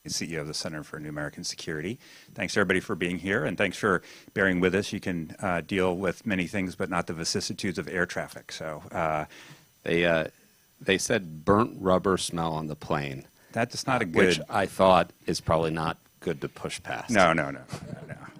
CEO of the Center for New American Security. Thanks everybody for being here, and thanks for bearing with us. You can deal with many things, but not the vicissitudes of air traffic. So they said burnt rubber smell on the plane. That's not a good. Which I thought is probably not good to push past. No.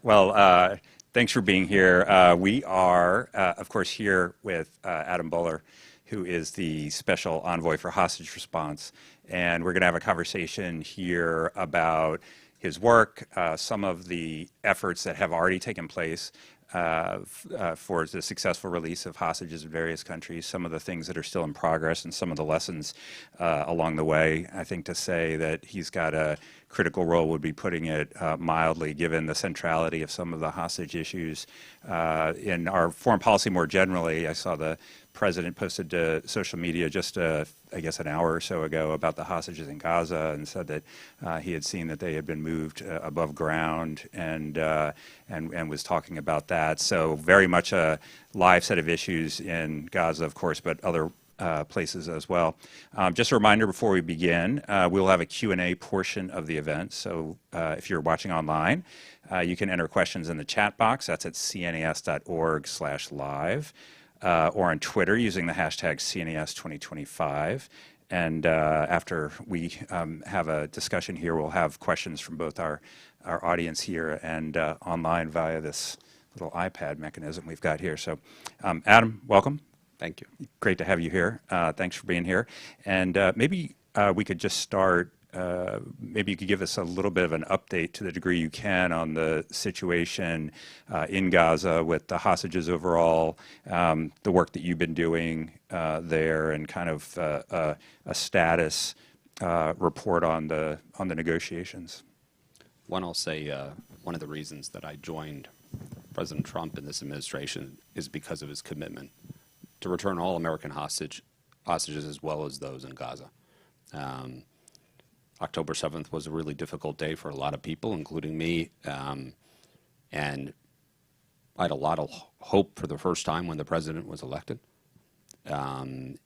Well, thanks for being here. We are, of course, here with Adam Boehler, who is the special envoy for hostage response. And we're going to have a conversation here about his work, some of the efforts that have already taken place for the successful release of hostages in various countries, some of the things that are still in progress, and some of the lessons along the way. I think to say that he's got a critical role would be putting it mildly, given the centrality of some of the hostage issues in our foreign policy more generally. I saw the president posted to social media just, I guess, an hour or so ago about the hostages in Gaza, and said that he had seen that they had been moved above ground, and was talking about that. So very much a live set of issues in Gaza, of course, but other places as well. Just a reminder before we begin, we'll have a Q&A portion of the event. So if you're watching online, you can enter questions in the chat box. That's at cnas.org/live. Or on Twitter using the hashtag CNAS2025. And after we have a discussion here, we'll have questions from both our audience here and online via this little iPad mechanism we've got here. So Adam, welcome. Thank you. Great to have you here. Thanks for being here. And maybe we could just start. Maybe you could give us a little bit of an update to the degree you can on the situation in Gaza with the hostages overall, the work that you've been doing there, and kind of a status report on the negotiations. One, I'll say one of the reasons that I joined President Trump in this administration is because of his commitment to return all American hostages as well as those in Gaza. October 7th was a really difficult day for a lot of people, including me, and I had a lot of hope for the first time when the president was elected, and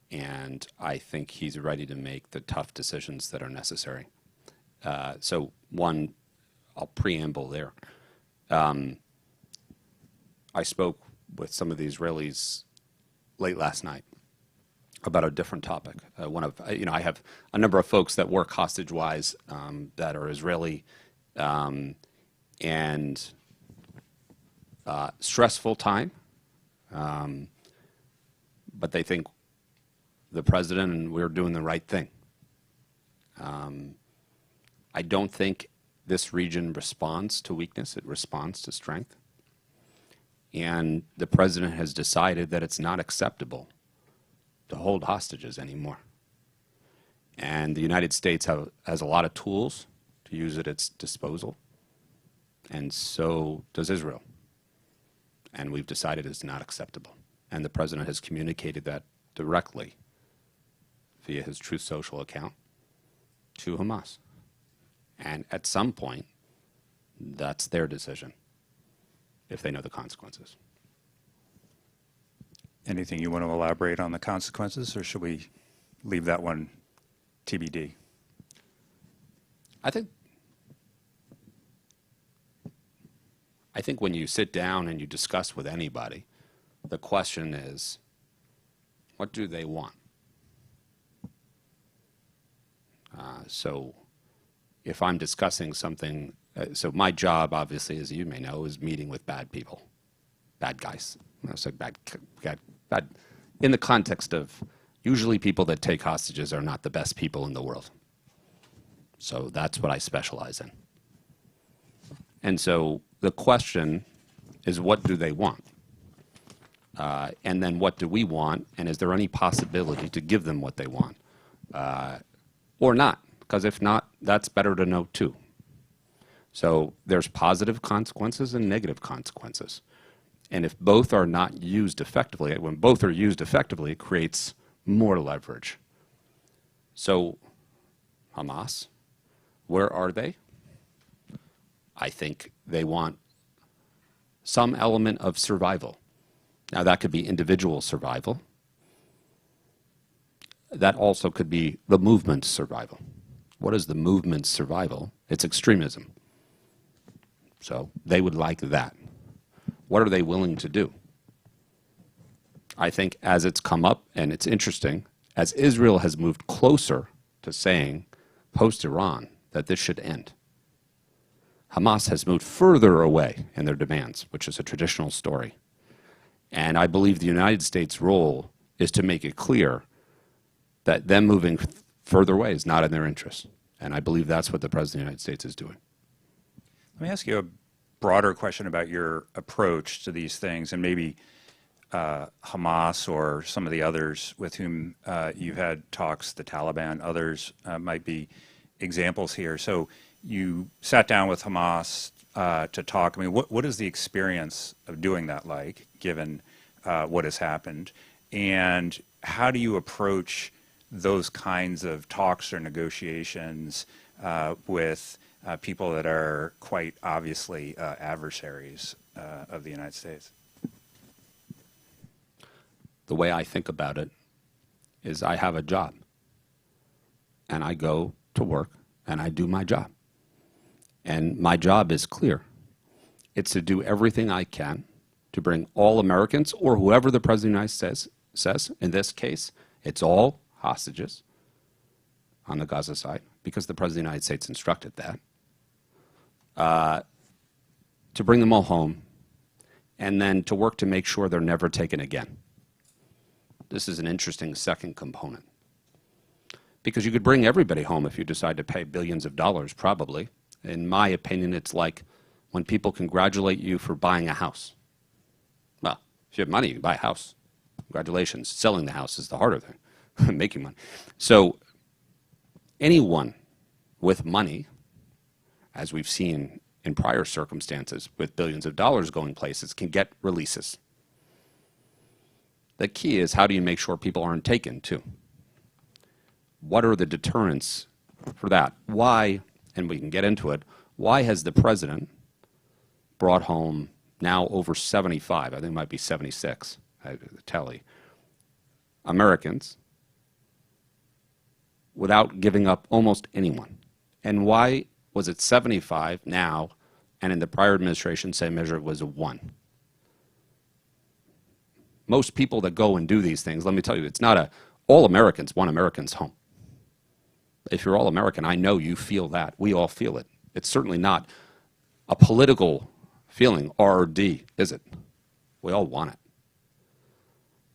I think he's ready to make the tough decisions that are necessary. So one, I'll preamble there. I spoke with some of the Israelis late last night about a different topic. I have a number of folks that work hostage-wise that are Israeli, and stressful time, but they think the president and we're doing the right thing. I don't think this region responds to weakness, it responds to strength. And the president has decided that it's not acceptable to hold hostages anymore. And the United States has a lot of tools to use at its disposal, and so does Israel. And we've decided it's not acceptable. And the president has communicated that directly via his Truth Social account to Hamas. And at some point, that's their decision, if they know the consequences. Anything you want to elaborate on the consequences, or should we leave that one TBD? I think when you sit down and you discuss with anybody, the question is, what do they want? So if I'm discussing something, so my job, obviously, as you may know, is meeting with bad people, bad guys. I say bad, in the context of usually people that take hostages are not the best people in the world. So that's what I specialize in. And so the question is, what do they want? And then what do we want? And is there any possibility to give them what they want? Or not? Because if not, that's better to know too. So there's positive consequences and negative consequences. And if both are not used effectively, when both are used effectively, it creates more leverage. So Hamas, where are they? I think they want some element of survival. Now that could be individual survival. That also could be the movement's survival. What is the movement's survival? It's extremism. So they would like that. What are they willing to do? I think as it's come up, and it's interesting, as Israel has moved closer to saying, post-Iran, that this should end, Hamas has moved further away in their demands, which is a traditional story. And I believe the United States' role is to make it clear that them moving further away is not in their interest. And I believe that's what the President of the United States is doing. Let me ask you a broader question about your approach to these things, and maybe Hamas or some of the others with whom you've had talks, the Taliban, others might be examples here. So you sat down with Hamas to talk. I mean, what is the experience of doing that like, given what has happened? And how do you approach those kinds of talks or negotiations with people that are quite obviously adversaries of the United States? The way I think about it is I have a job, and I go to work, and I do my job. And my job is clear. It's to do everything I can to bring all Americans, or whoever the President of the United States says, in this case, it's all hostages on the Gaza side, because the President of the United States instructed that, to bring them all home, and then to work to make sure they're never taken again. This is an interesting second component, because you could bring everybody home if you decide to pay billions of dollars, probably. In my opinion, it's like when people congratulate you for buying a house. Well, if you have money, you buy a house. Congratulations. Selling the house is the harder thing, making money. So anyone with money, as we've seen in prior circumstances with billions of dollars going places, can get releases. The key is, how do you make sure people aren't taken, too? What are the deterrents for that? Why, and we can get into it, why has the President brought home now over 75, I think it might be 76, tally, Americans without giving up almost anyone? And why was it 75 now, and in the prior administration, same measure, it was a 1? Most people that go and do these things, let me tell you, it's not a all Americans want Americans home. If you're all American, I know you feel that. We all feel it. It's certainly not a political feeling, R or D, is it? We all want it.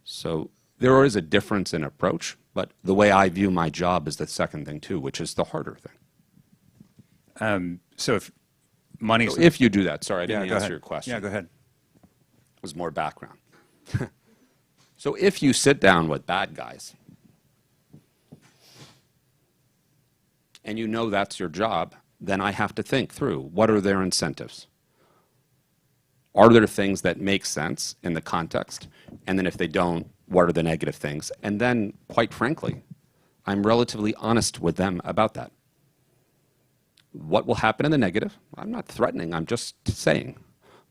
So there is a difference in approach, but the way I view my job is the second thing too, which is the harder thing. So if money, so if you do that, sorry, I didn't answer ahead. your question. Yeah, go ahead. It was more background. So if you sit down with bad guys, and you know that's your job, then I have to think through, what are their incentives? Are there things that make sense in the context? And then if they don't, what are the negative things? And then, quite frankly, I'm relatively honest with them about that. What will happen in the negative? I'm not threatening, I'm just saying.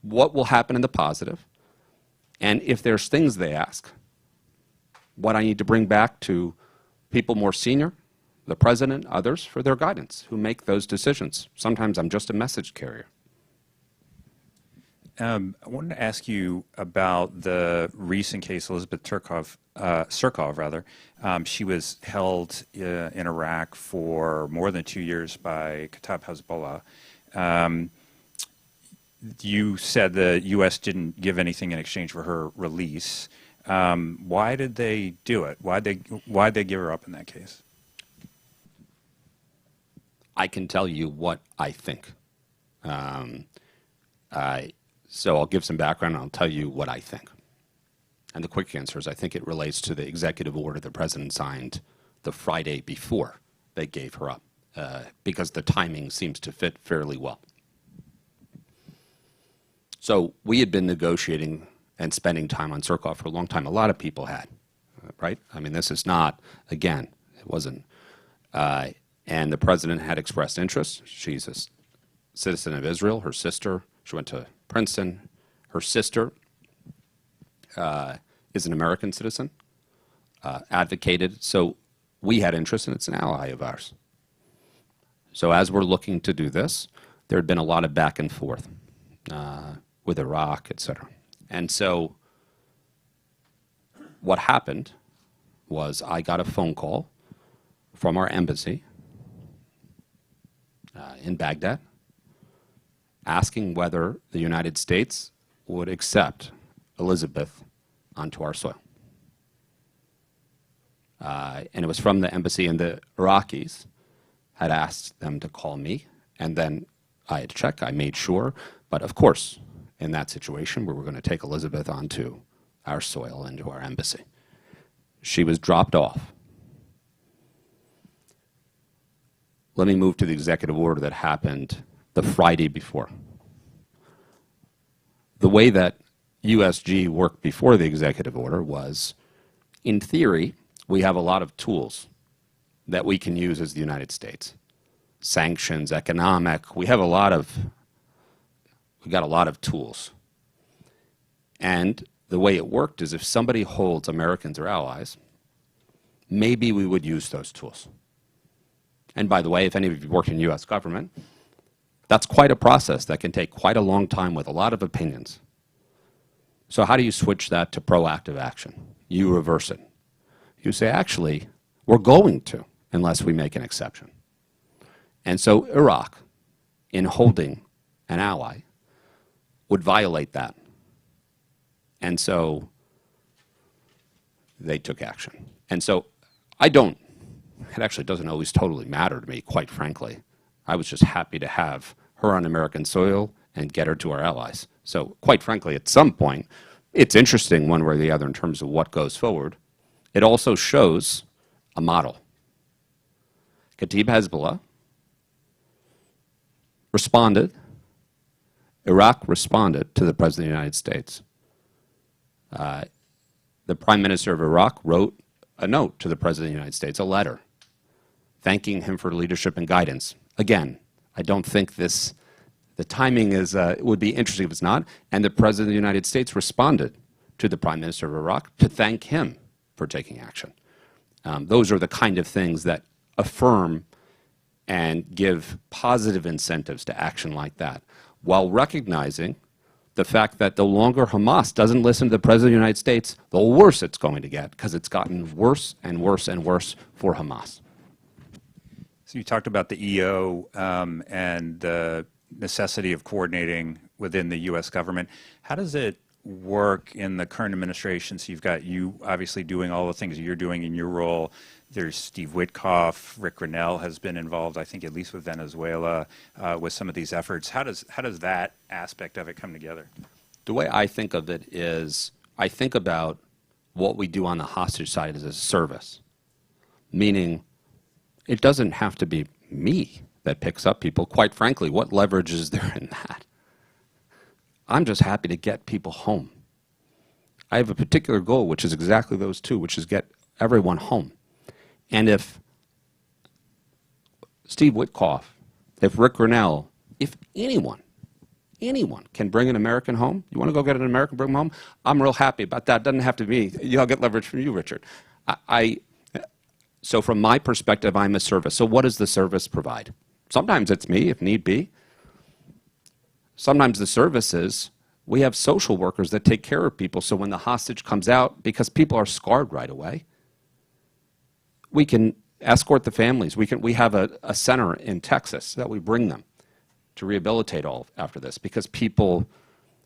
What will happen in the positive? And if there's things they ask, what I need to bring back to people more senior, the President, others, for their guidance, who make those decisions. Sometimes I'm just a message carrier. I wanted to ask you about the recent case, Elizabeth Cirov, rather. She was held in Iraq for more than 2 years by Kataib Hezbollah. You said the U.S. didn't give anything in exchange for her release. Why did they do it? Why'd they give her up in that case? I can tell you what I think. So I'll give some background and I'll tell you what I think. And the quick answer is I think it relates to the executive order the President signed the Friday before they gave her up, because the timing seems to fit fairly well. So we had been negotiating and spending time on Cirov for a long time. A lot of people had, right? I mean, this is not, again, it wasn't. And the President had expressed interest. She's a citizen of Israel. Her sister, she went to Princeton. Her sister is an American citizen, advocated. So we had interest, and it's an ally of ours. So as we're looking to do this, there had been a lot of back and forth with Iraq, et cetera. And so what happened was I got a phone call from our embassy in Baghdad asking whether the United States would accept Elizabeth onto our soil. And it was from the embassy, and the Iraqis had asked them to call me, and then I had to check, I made sure, but of course, in that situation, we were going to take Elizabeth onto our soil, into our embassy. She was dropped off. Let me move to the executive order that happened the Friday before. The way that USG worked before the executive order was, in theory, we have a lot of tools that we can use as the United States. Sanctions, economic, we got a lot of tools. And the way it worked is if somebody holds Americans or allies, maybe we would use those tools. And by the way, if any of you worked in U.S. government, that's quite a process that can take quite a long time with a lot of opinions. So how do you switch that to proactive action? You reverse it. You say, actually, we're going to, unless we make an exception. And so Iraq, in holding an ally, would violate that. And so they took action. And so it actually doesn't always totally matter to me, quite frankly. I was just happy to have her on American soil and get her to our allies. So quite frankly, at some point, it's interesting one way or the other in terms of what goes forward. It also shows a model. Kataib Hezbollah responded. Iraq responded to the President of the United States. The Prime Minister of Iraq wrote a note to the President of the United States, a letter, thanking him for leadership and guidance. Again, I don't think the timing it would be interesting if it's not, and the President of the United States responded to the Prime Minister of Iraq to thank him for taking action. Those are the kind of things that affirm and give positive incentives to action like that, while recognizing the fact that the longer Hamas doesn't listen to the President of the United States, the worse it's going to get, because it's gotten worse and worse and worse for Hamas. So you talked about the EO and the necessity of coordinating within the U.S. government. How does it work in the current administration? So you've got you obviously doing all the things you're doing in your role. There's Steve Witkoff, Rick Grenell has been involved, I think, at least with Venezuela, with some of these efforts. How does that aspect of it come together? The way I think of it is, I think about what we do on the hostage side as a service, meaning it doesn't have to be me that picks up people. Quite frankly, what leverage is there in that? I'm just happy to get people home. I have a particular goal, which is exactly those two, which is get everyone home. And if Steve Witkoff, if Rick Grenell, if anyone can bring an American home, you want to go get an American, bring them home, I'm real happy about that. It doesn't have to be me. I'll get leverage from you, Richard. So from my perspective, I'm a service. So what does the service provide? Sometimes it's me, if need be. Sometimes the service is we have social workers that take care of people, so when the hostage comes out, because people are scarred right away, we can escort the families. We have a center in Texas that we bring them to rehabilitate all after this, because people,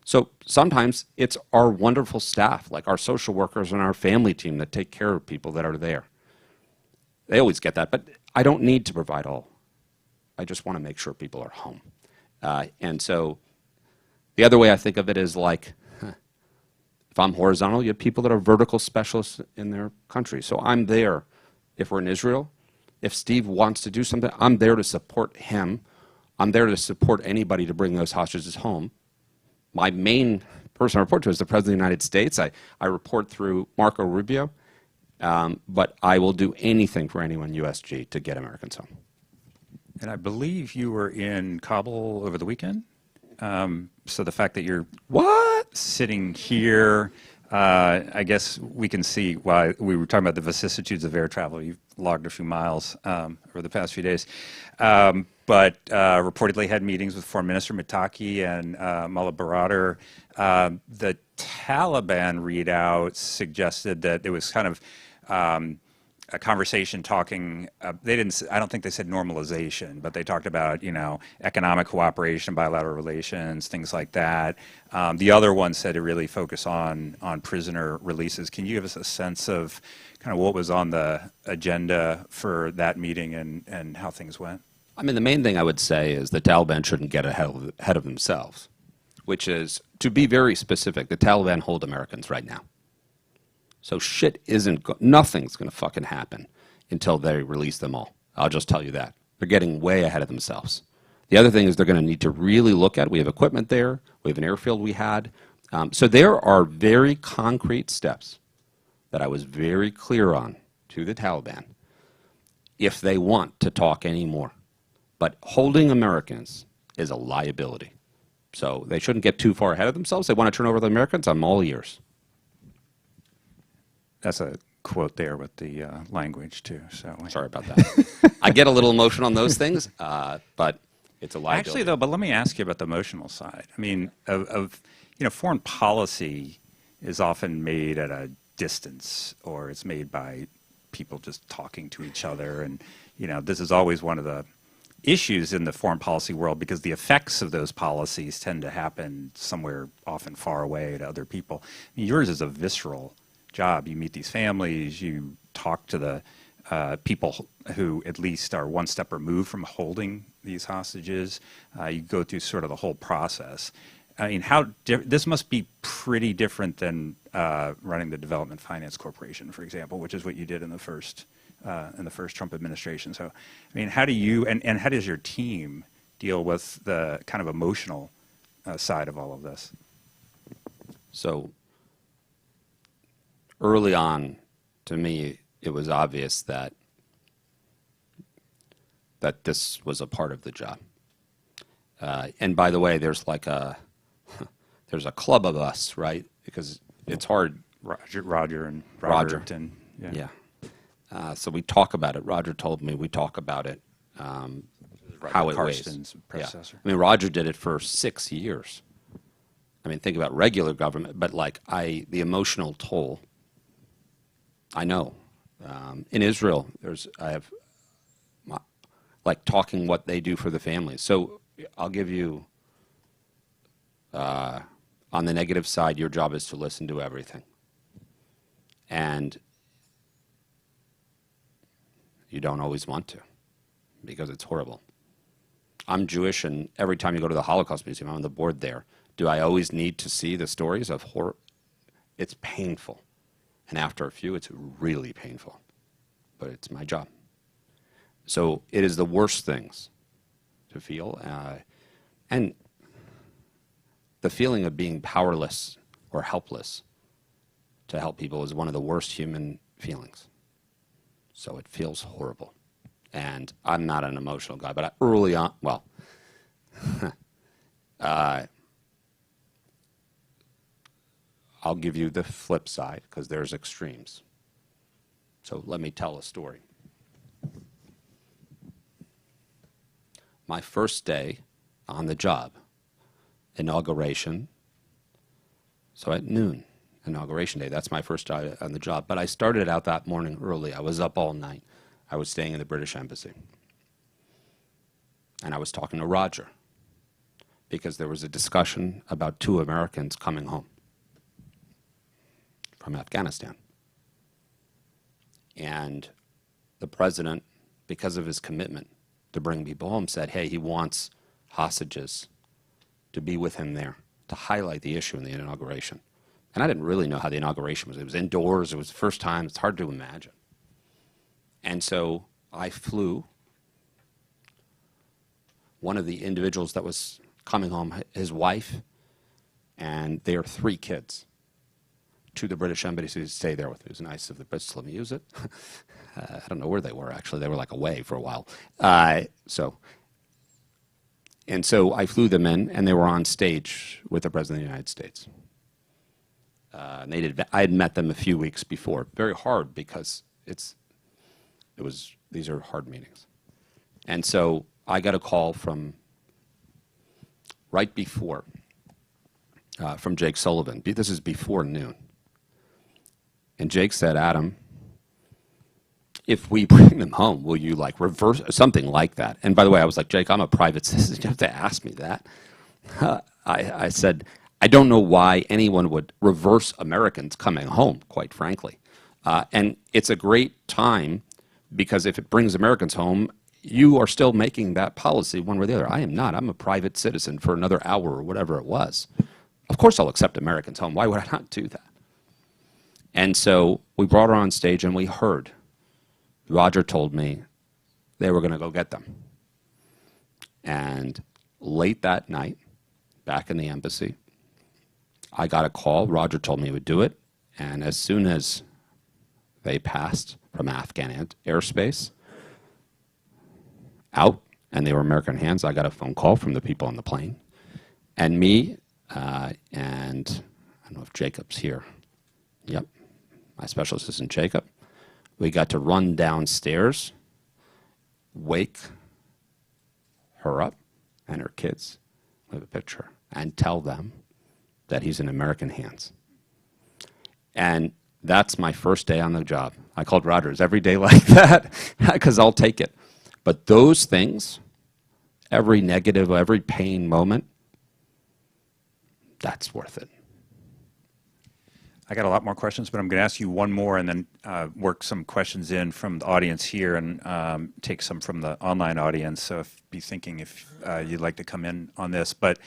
so sometimes it's our wonderful staff, like our social workers and our family team that take care of people that are there. They always get that, but I don't need to provide all. I just want to make sure people are home. And so the other way I think of it is like, if I'm horizontal, you have people that are vertical specialists in their country. So I'm there. If we're in Israel, if Steve wants to do something, I'm there to support him. I'm there to support anybody to bring those hostages home. My main person I report to is the President of the United States. I report through Marco Rubio, but I will do anything for anyone USG to get Americans home. And I believe you were in Kabul over the weekend. So the fact that you're sitting here, I guess we can see why we were talking about the vicissitudes of air travel. You've logged a few miles over the past few days. But reportedly had meetings with Foreign Minister Mitaki and Mullah Baradar. The Taliban readout suggested that it was kind of a conversation talking, they didn't, I don't think they said normalization, but they talked about, economic cooperation, bilateral relations, things like that. The other one said to really focus on prisoner releases. Can you give us a sense of kind of what was on the agenda for that meeting and how things went? I mean, the main thing I would say is the Taliban shouldn't get ahead of themselves, which is, to be very specific, the Taliban hold Americans right now. So nothing's going to fucking happen until they release them all. I'll just tell you that. They're getting way ahead of themselves. The other thing is they're going to need to really look at, we have equipment there, we have an airfield we had. So there are very concrete steps that I was very clear on to the Taliban if they want to talk anymore. But holding Americans is a liability. So they shouldn't get too far ahead of themselves. They want to turn over the Americans, I'm all ears. That's a quote there with the language, too. So sorry about that. I get a little emotional on those things, but it's a liability. Actually, though, but let me ask you about the emotional side. I mean, foreign policy is often made at a distance, or it's made by people just talking to each other. And, this is always one of the issues in the foreign policy world because the effects of those policies tend to happen somewhere often far away to other people. I mean, yours is a visceral job. You meet these families, you talk to the people who at least are one step removed from holding these hostages. You go through sort of the whole process. I mean, this must be pretty different than running the Development Finance Corporation, for example, which is what you did in the first Trump administration. So, I mean, how do you and how does your team deal with the kind of emotional side of all of this? So, early on, to me, it was obvious that this was a part of the job. And by the way, there's like there's a club of us, right? Because it's hard. Roger and Robert and yeah. So we talk about it. Roger told me we talk about it. How it Karsten's weighs. predecessor. Yeah. I mean, Roger did it for 6 years. I mean, think about regular government, but like the emotional toll. I know. In Israel, I have like talking what they do for the families. So I'll give you, on the negative side, your job is to listen to everything. And you don't always want to because it's horrible. I'm Jewish, and every time you go to the Holocaust Museum, I'm on the board there. Do I always need to see the stories of horror? It's painful. And after a few, it's really painful. But it's my job. So it is the worst things to feel. And the feeling of being powerless or helpless to help people is one of the worst human feelings. So it feels horrible. And I'm not an emotional guy, but early on, well, I'll give you the flip side because there's extremes. So let me tell a story. My first day on the job, inauguration, so at noon, inauguration day, that's my first day on the job. But I started out that morning early. I was up all night. I was staying in the British Embassy. And I was talking to Roger because there was a discussion about 2 Americans coming home from Afghanistan. And the president, because of his commitment to bring people home, said, hey, he wants hostages to be with him there to highlight the issue in the inauguration. And I didn't really know how the inauguration was. It was indoors. It was the first time. It's hard to imagine. And so I flew one of the individuals that was coming home, his wife, and their 3 kids, to the British Embassy to stay there with me. It was nice of the Brits to let me use it. I don't know where they were, actually. They were like away for a while. So I flew them in, and they were on stage with the President of the United States. And I had met them a few weeks before. Very hard because these are hard meetings. And so I got a call from right before, from Jake Sullivan. This is before noon. And Jake said, Adam, if we bring them home, will you like reverse something like that? And by the way, I was like, Jake, I'm a private citizen. You have to ask me that. I said, I don't know why anyone would reverse Americans coming home, quite frankly. And it's a great time because if it brings Americans home, you are still making that policy one way or the other. I am not. I'm a private citizen for another hour or whatever it was. Of course I'll accept Americans home. Why would I not do that? And so we brought her on stage and we heard. Roger told me they were going to go get them. And late that night, back in the embassy, I got a call. Roger told me he would do it. And as soon as they passed from Afghan airspace out, and they were American hands, I got a phone call from the people on the plane. And me, and I don't know if Jacob's here. Yep, my special assistant Jacob. We got to run downstairs, wake her up and her kids with a picture, and tell them that he's in American hands. And that's my first day on the job. I called Rogers every day like that because I'll take it. But those things, every negative, every pain moment, that's worth it. I got a lot more questions, but I'm going to ask you one more and then work some questions in from the audience here and take some from the online audience. So be thinking if you'd like to come in on this. But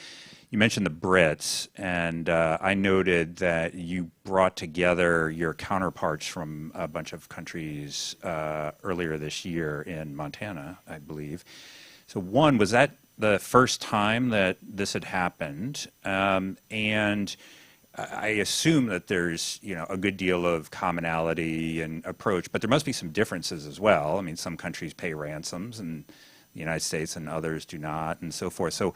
you mentioned the Brits, and I noted that you brought together your counterparts from a bunch of countries earlier this year in Montana, I believe. So one, was that the first time that this had happened? And I assume that there's, a good deal of commonality and approach, but there must be some differences as well. I mean, some countries pay ransoms, and the United States and others do not, and so forth. So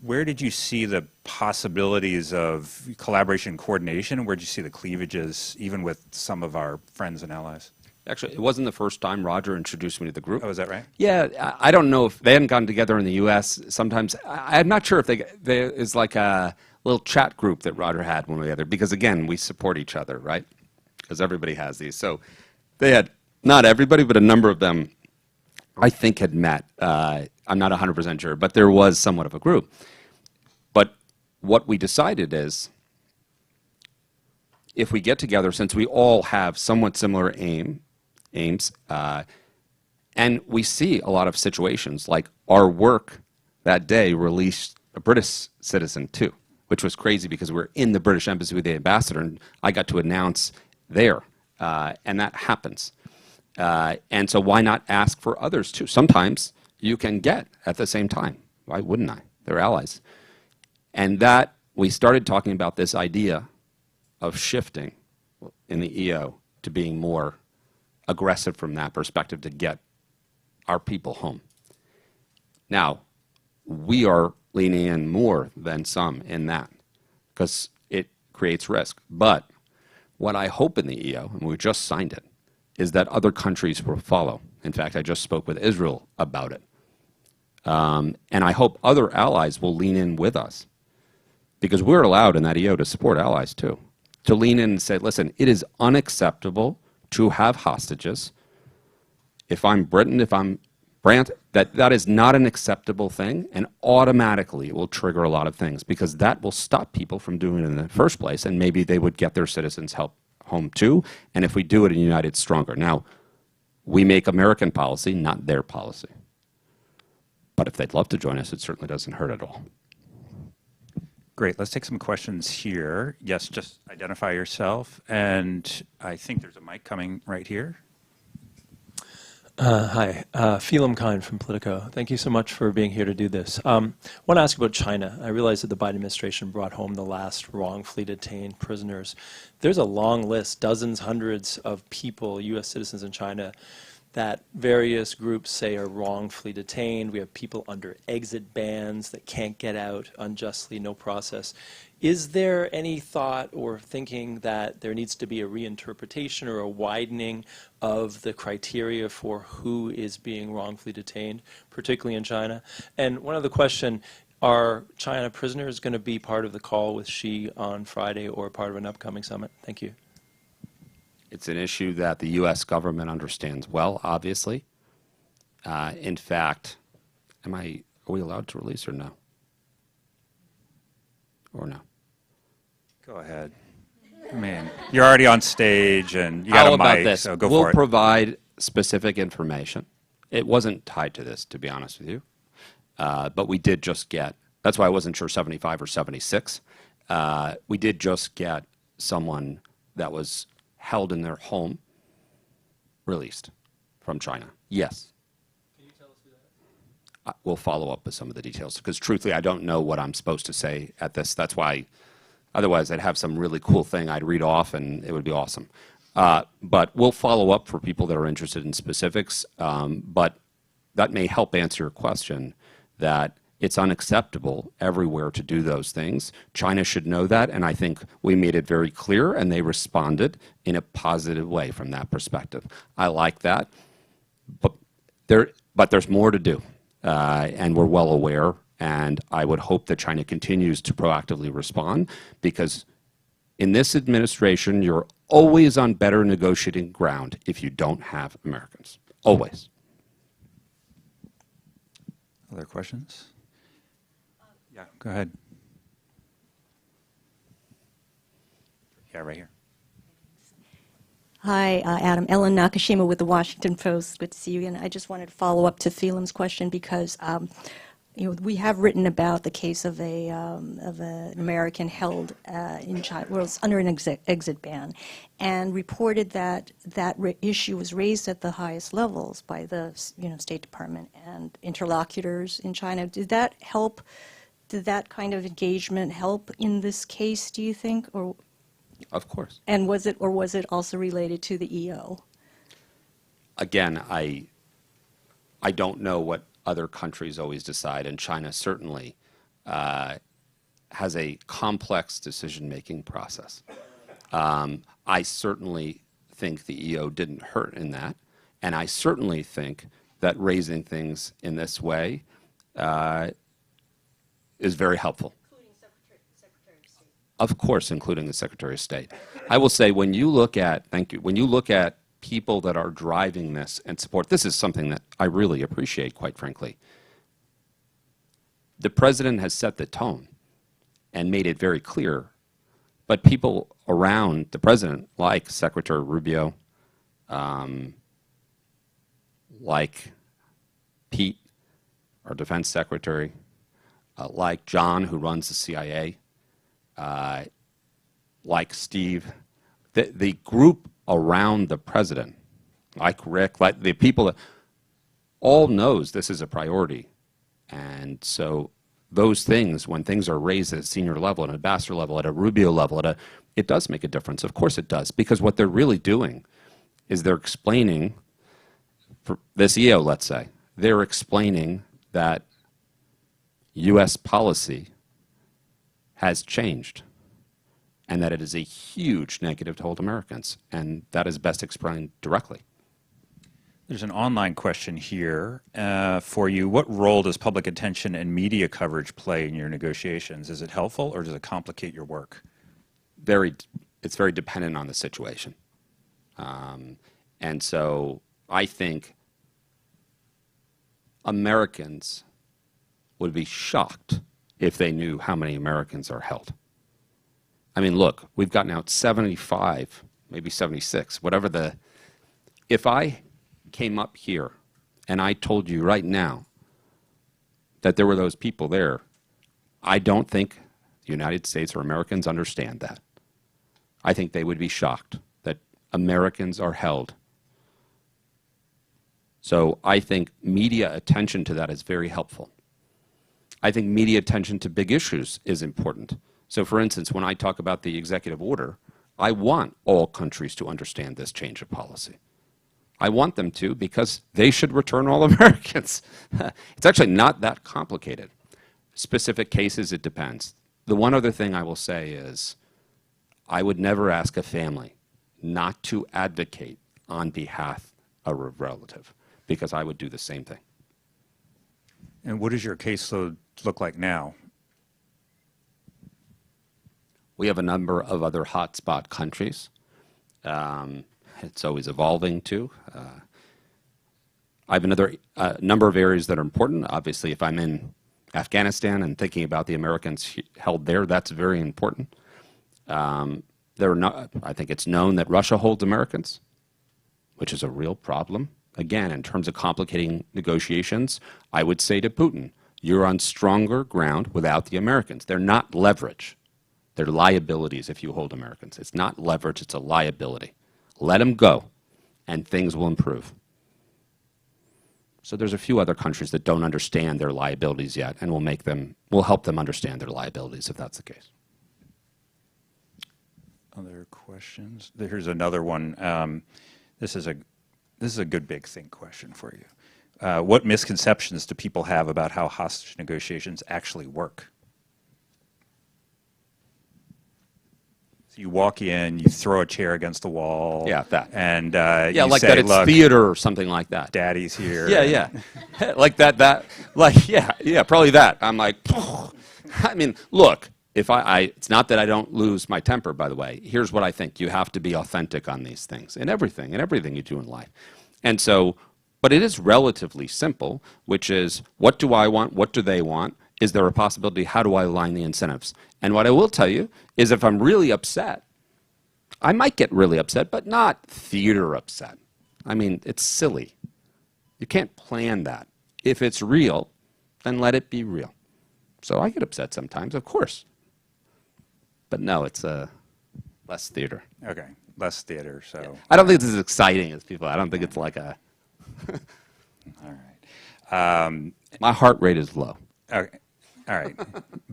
where did you see the possibilities of collaboration and coordination? Where did you see the cleavages, even with some of our friends and allies? Actually, it wasn't the first time Roger introduced me to the group. Oh, is that right? Yeah, I don't know if they hadn't gotten together in the U.S. Sometimes I'm not sure if there is like a little chat group that Roger had when we were together, because again, we support each other, right? Because everybody has these. So they had, not everybody, but a number of them, I think, had met. I'm not 100% sure, but there was somewhat of a group. But what we decided is, if we get together, since we all have somewhat similar aims, and we see a lot of situations, like our work that day released a British citizen too, which was crazy because we're in the British Embassy with the ambassador, and I got to announce there, and that happens. And so why not ask for others too? Sometimes you can get at the same time. Why wouldn't I? They're allies. And that, we started talking about this idea of shifting in the EO to being more aggressive from that perspective to get our people home. Now, we are leaning in more than some in that because it creates risk. But what I hope in the EO, and we just signed it, is that other countries will follow. In fact, I just spoke with Israel about it. And I hope other allies will lean in with us, because we're allowed in that EO to support allies too, to lean in and say, listen, it is unacceptable to have hostages. If I'm Britain, if I'm France, that is not an acceptable thing, and automatically it will trigger a lot of things, because that will stop people from doing it in the first place, and maybe they would get their citizens help home too, and if we do it in United, it's stronger. Now, we make American policy, not their policy. But if they'd love to join us, it certainly doesn't hurt at all. Great. Let's take some questions here. Yes, just identify yourself. And I think there's a mic coming right here. Hi, Phelim Khan from Politico. Thank you so much for being here to do this. I want to ask about China. I realize that the Biden administration brought home the last wrongfully detained prisoners. There's a long list, dozens, hundreds of people, U.S. citizens in China, that various groups say are wrongfully detained. We have people under exit bans that can't get out unjustly, no process. Is there any thought or thinking that there needs to be a reinterpretation or a widening of the criteria for who is being wrongfully detained, particularly in China? And one other question, are China prisoners going to be part of the call with Xi on Friday or part of an upcoming summit? Thank you. It's an issue that the U.S. government understands well, obviously. In fact, are we allowed to release or no? Or no? Go ahead. I mean, you're already on stage and you got How a about mic, this? so go we'll for it. provide specific information. It wasn't tied to this, to be honest with you. But we did just get, that's why I wasn't sure 75 or 76. We did just get someone that was held in their home released from China. Yes. Can you tell us who that is? We'll follow up with some of the details because truthfully I don't know what I'm supposed to say at this. That's why otherwise I'd have some really cool thing I'd read off and it would be awesome. But we'll follow up for people that are interested in specifics. But that may help answer your question that it's unacceptable everywhere to do those things. China should know that, and I think we made it very clear, and they responded in a positive way from that perspective. I like that, but there's more to do, and we're well aware, and I would hope that China continues to proactively respond, because in this administration, you're always on better negotiating ground if you don't have Americans, always. Other questions? Yeah, go ahead. Yeah, right here. Hi, Adam. Ellen Nakashima with the Washington Post. Good to see you again. I just wanted to follow up to Phelan's question because we have written about the case of an American held in China, well, it's under an exit ban, and reported that issue was raised at the highest levels by the State Department and interlocutors in China. Did that help? Did that kind of engagement help in this case, do you think? Or, of course. and was it also related to the EO? Again, I don't know what other countries always decide, and China certainly has a complex decision-making process. I certainly think the EO didn't hurt in that, and I certainly think that raising things in this way is very helpful. Including Secretary of State. Of course, including the Secretary of State. I will say when you look at, thank you, when you look at people that are driving this and support, this is something that I really appreciate, quite frankly. The President has set the tone and made it very clear, but people around the President, like Secretary Rubio, like Pete, our Defense Secretary, like John, who runs the CIA, like Steve, the group around the President, like Rick, like the people that all knows this is a priority. And so those things, when things are raised at a senior level, at an ambassador level, at a Rubio level, it does make a difference. Of course it does, because what they're really doing is they're explaining, for this EO, let's say, they're explaining that U.S. policy has changed and that it is a huge negative to hold Americans, and that is best explained directly. There's an online question here for you. What role does public attention and media coverage play in your negotiations? Is it helpful or does it complicate your work? It's very dependent on the situation. And so I think Americans would be shocked if they knew how many Americans are held. I mean, look, we've gotten out 75, maybe 76, whatever the... If I came up here and I told you right now that there were those people there, I don't think the United States or Americans understand that. I think they would be shocked that Americans are held. So I think media attention to that is very helpful. I think media attention to big issues is important. So for instance, when I talk about the executive order, I want all countries to understand this change of policy. I want them to because they should return all Americans. It's actually not that complicated. Specific cases, it depends. the one other thing I will say is I would never ask a family not to advocate on behalf of a relative, because I would do the same thing. And what does your caseload look like now? We have a number of other hotspot countries. It's always evolving too. I have another number of areas that are important. Obviously, if I'm in Afghanistan and thinking about the Americans held there, that's very important. I think it's known that Russia holds Americans, which is a real problem. Again, in terms of complicating negotiations, I would say to Putin, you're on stronger ground without the Americans. They're not leverage. They're liabilities if you hold Americans. It's not leverage, it's a liability. Let them go, and things will improve. So there's a few other countries that don't understand their liabilities yet, and we'll help them understand their liabilities if that's the case. Other questions? Here's another one. This is a good big think question for you. What misconceptions do people have about how hostage negotiations actually work? So you walk in, you throw a chair against the wall. Yeah, that. And Yeah, you like say, that it's look, theater or something like that. Daddy's here. Yeah, yeah. Like yeah, probably that. I'm like, I mean, look, if it's not that I don't lose my temper, by the way. Here's what I think. You have to be authentic on these things, in everything you do in life. And so, but it is relatively simple, which is, what do I want? What do they want? Is there a possibility? How do I align the incentives? And what I will tell you is if I'm really upset, I might get really upset, but not theater upset. I mean, it's silly. You can't plan that. If it's real, then let it be real. So I get upset sometimes, of course. But no, it's less theater. Okay, less theater, so. Yeah. I don't think this is as exciting as people. I don't think it's like a... All right. My heart rate is low. Okay. All right.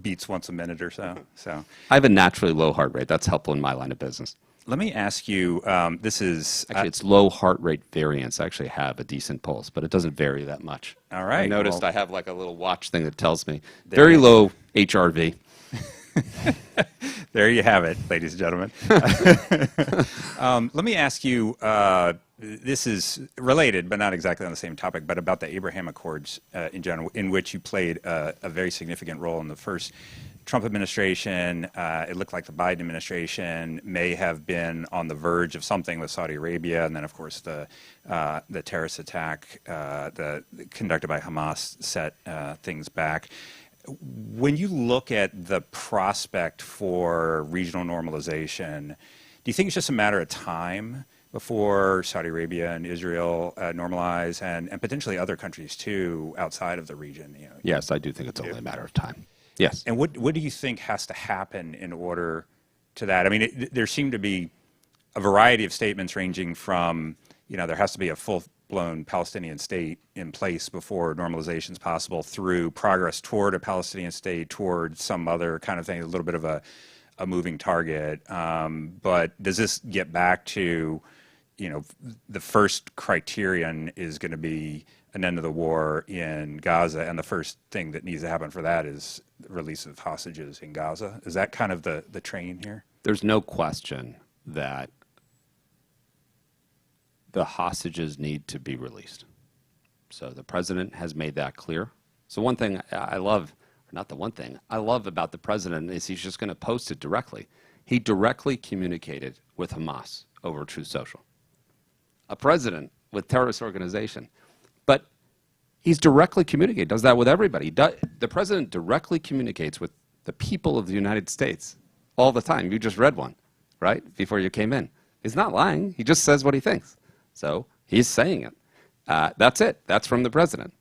Beats once a minute or so. So I have a naturally low heart rate. That's helpful in my line of business. let me ask you, this is... Actually, it's low heart rate variance. I actually have a decent pulse, but it doesn't vary that much. All right. I noticed well, I have like a little watch thing that tells me very low HRV. There you have it, ladies and gentlemen. Let me ask you, this is related, but not exactly on the same topic, but about the Abraham Accords in general, in which you played a very significant role in the first Trump administration. It looked like the Biden administration may have been on the verge of something with Saudi Arabia, and then, of course, the terrorist attack conducted by Hamas set things back. When you look at the prospect for regional normalization, do you think it's just a matter of time before Saudi Arabia and Israel normalize, and potentially other countries too outside of the region? You know, Yes, I do think it's only a matter of time. Yes. and what do you think has to happen in order to that? I mean, there seem to be a variety of statements ranging from, you know, there has to be a full-blown Palestinian state in place before normalization is possible, through progress toward a Palestinian state, toward some other kind of thing, a little bit of a moving target. But does this get back to, you know, the first criterion is going to be an end of the war in Gaza, and the first thing that needs to happen for that is the release of hostages in Gaza? Is that kind of the train here? There's no question that the hostages need to be released. So the president has made that clear. So one thing I love, not the one thing, I love about the president is he's just going to post it directly. He directly communicated with Hamas over Truth Social. A president with terrorist organization. But he's directly communicating, does that with everybody. The president directly communicates with the people of the United States all the time. You just read one, right, before you came in. He's not lying. He just says what he thinks. So he's saying it. That's it. That's from the president.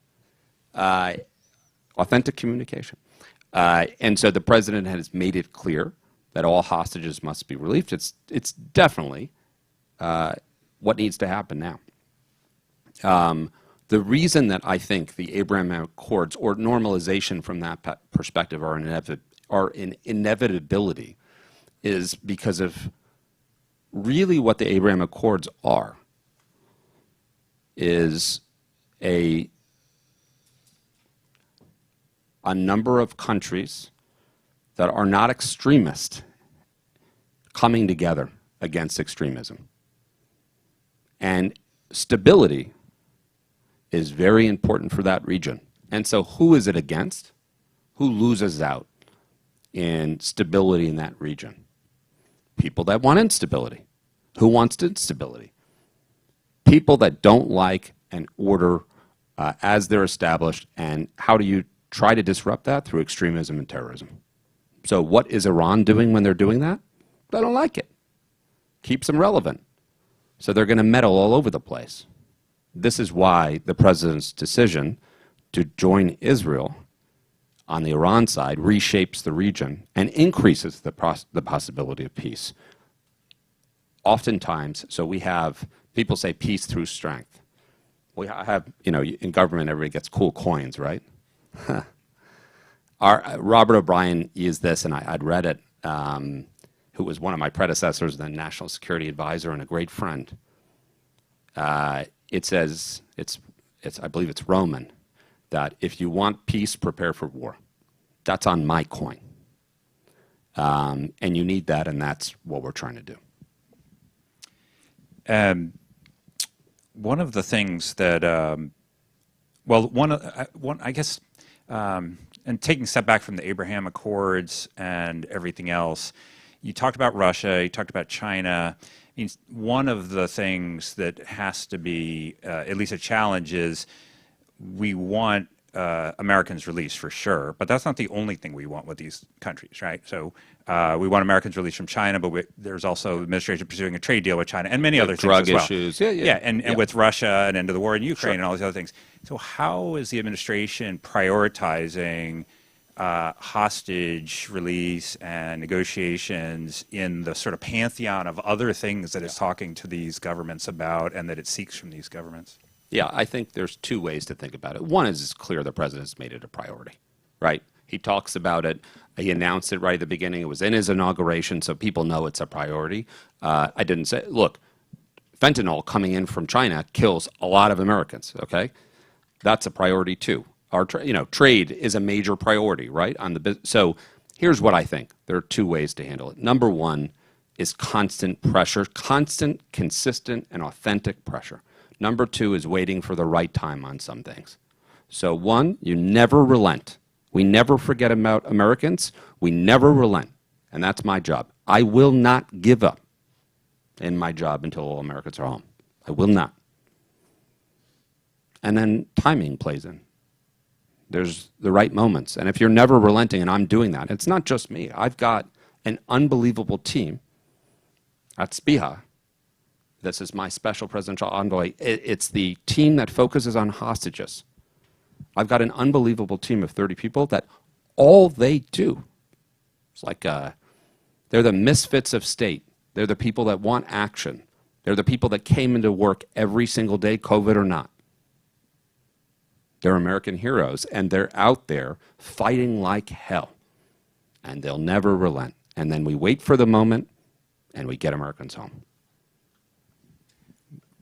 Authentic communication. And so the president has made it clear that all hostages must be released. It's definitely what needs to happen now. The reason that I think the Abraham Accords, or normalization from that perspective, are an inevitability is because of really what the Abraham Accords are, is a number of countries that are not extremists coming together against extremism. And stability is very important for that region. And so who is it against? Who loses out in stability in that region? People that want instability. Who wants instability? People that don't like an order as they're established, and how do you try to disrupt that? Through extremism and terrorism. So what is Iran doing when they're doing that? They don't like it. Keeps them relevant. So they're going to meddle all over the place. This is why the president's decision to join Israel on the Iran side reshapes the region and increases the possibility of peace. Oftentimes, so we have, people say peace through strength. We have, you know, in government everybody gets cool coins, right? Robert O'Brien used this, and I'd read it, who was one of my predecessors, the National Security Advisor and a great friend. It says, I believe it's Roman, that if you want peace, prepare for war. That's on my coin. And you need that, and that's what we're trying to do. One of the things that, I guess, and taking a step back from the Abraham Accords and everything else, you talked about Russia, you talked about China. I mean, one of the things that has to be at least a challenge is we want Americans released for sure, but that's not the only thing we want with these countries, right? So we want Americans released from China, but there's also the administration pursuing a trade deal with China and many other things as well. Drug issues, and with Russia and end of the war in Ukraine and all these other things. So how is the administration prioritizing hostage release and negotiations in the sort of pantheon of other things that it's talking to these governments about and that it seeks from these governments? Yeah, I think there's two ways to think about it. One is it's clear the president's made it a priority, right? He talks about it. He announced it right at the beginning. It was in his inauguration, so people know it's a priority. I didn't say, look, fentanyl coming in from China kills a lot of Americans, okay? That's a priority too. Our trade is a major priority, right? So here's what I think. There are two ways to handle it. Number one is constant pressure, constant, consistent, and authentic pressure. Number two is waiting for the right time on some things. So one, you never relent. We never forget about Americans. We never relent. And that's my job. I will not give up in my job until all Americans are home. I will not. And then timing plays in. There's the right moments. And if you're never relenting, and I'm doing that, it's not just me. I've got an unbelievable team at SPIHA. This is my special presidential envoy. It's the team that focuses on hostages. I've got an unbelievable team of 30 people that all they do, it's like they're the misfits of state. They're the people that want action. They're the people that came into work every single day, COVID or not. They're American heroes, and they're out there fighting like hell. And they'll never relent. And then we wait for the moment, and we get Americans home.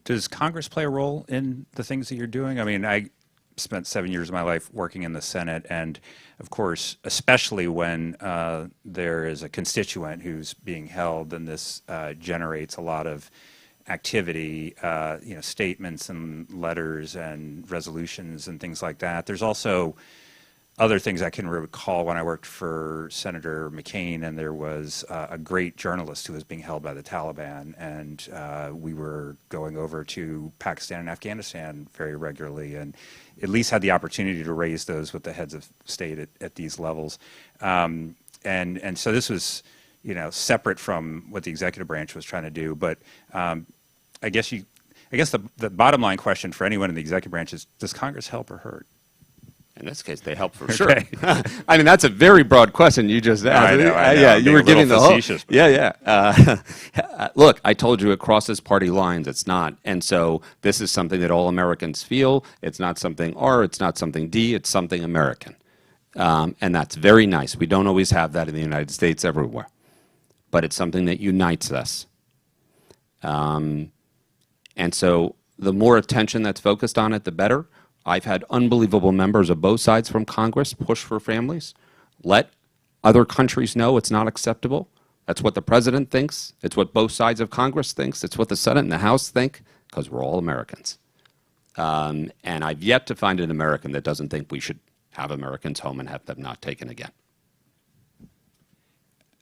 Does Congress play a role in the things that you're doing? I mean, I spent 7 years of my life working in the Senate, and of course, especially when there is a constituent who's being held, and this generates a lot of activity, statements and letters and resolutions and things like that. There's also other things I can recall when I worked for Senator McCain, and there was a great journalist who was being held by the Taliban, and we were going over to Pakistan and Afghanistan very regularly, and at least had the opportunity to raise those with the heads of state at these levels. And so this was, separate from what the executive branch was trying to do, but I guess the bottom line question for anyone in the executive branch is, does Congress help or hurt? In this case, they help for sure. I mean, that's a very broad question you just asked. I know. Yeah, you were giving the whole. But. Yeah. Look, I told you it crosses party lines. It's not, and so this is something that all Americans feel. It's not something R. It's not something D. It's something American, and that's very nice. We don't always have that in the United States everywhere, but it's something that unites us. And so the more attention that's focused on it, the better. I've had unbelievable members of both sides from Congress push for families. Let Other countries know it's not acceptable. That's what the president thinks. It's what both sides of Congress thinks. It's what the Senate and the House think, because we're all Americans. And I've yet to find an American that doesn't think we should have Americans home and have them not taken again.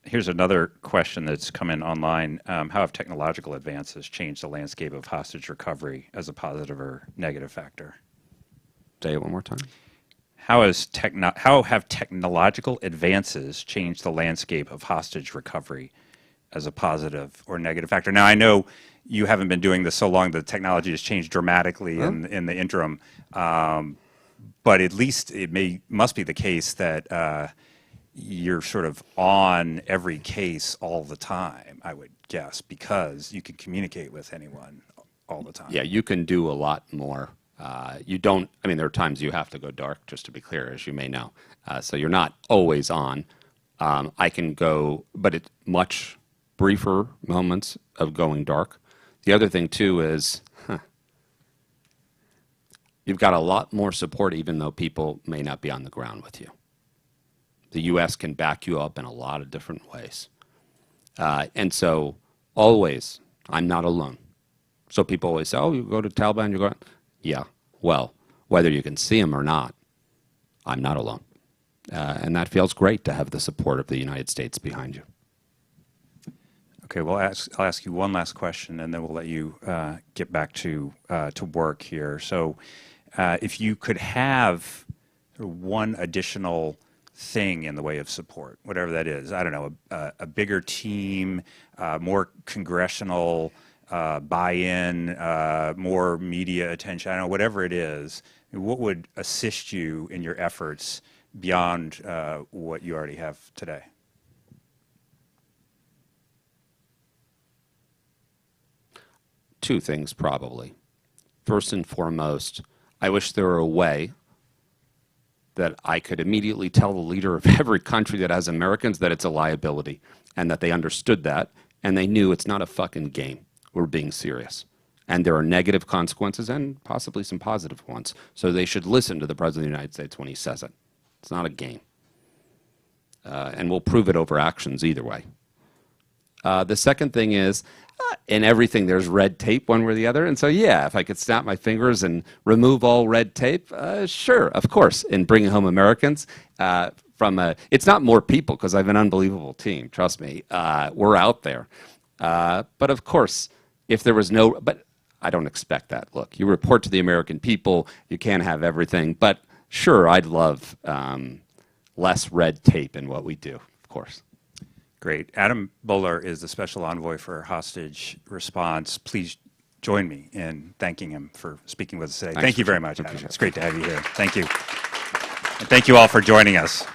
Here's another question that's come in online. How have technological advances changed the landscape of hostage recovery as a positive or negative factor? Say it one more time. How have technological advances changed the landscape of hostage recovery as a positive or negative factor? Now, I know you haven't been doing this so long, the technology has changed dramatically in the interim, but at least it must be the case that you're sort of on every case all the time, I would guess, because you can communicate with anyone all the time. Yeah, you can do a lot more. You don't, I mean, there are times you have to go dark, just to be clear, as you may know. So you're not always on. I can go, but it's much briefer moments of going dark. The other thing, too, is you've got a lot more support, even though people may not be on the ground with you. The U.S. can back you up in a lot of different ways. And so always, I'm not alone. So people always say, oh, you go to Taliban, you go, yeah, well, whether you can see them or not, I'm not alone. And that feels great to have the support of the United States behind you. Okay, well, I'll ask you one last question, and then we'll let you get back to work here. So if you could have one additional thing in the way of support, whatever that is, I don't know, a bigger team, more congressional buy-in, more media attention, I don't know, whatever it is, what would assist you in your efforts beyond what you already have today? Two things, probably. First and foremost, I wish there were a way that I could immediately tell the leader of every country that has Americans that it's a liability, and that they understood that, and they knew it's not a fucking game. We're being serious. And there are negative consequences and possibly some positive ones. So they should listen to the President of the United States when he says it. It's not a game. And we'll prove it over actions either way. The second thing is, in everything there's red tape one way or the other. And so, yeah, if I could snap my fingers and remove all red tape, sure, of course, in bringing home Americans. It's not more people, because I have an unbelievable team, trust me. We're out there. But of course, if there was no, but I don't expect that. Look, you report to the American people, you can't have everything. But sure, I'd love less red tape in what we do, of course. Great. Adam Boehler is the Special Envoy for Hostage Response. Please join me in thanking him for speaking with us today. Thank you very much, Adam. It's great to have you here. Thank you. And thank you all for joining us.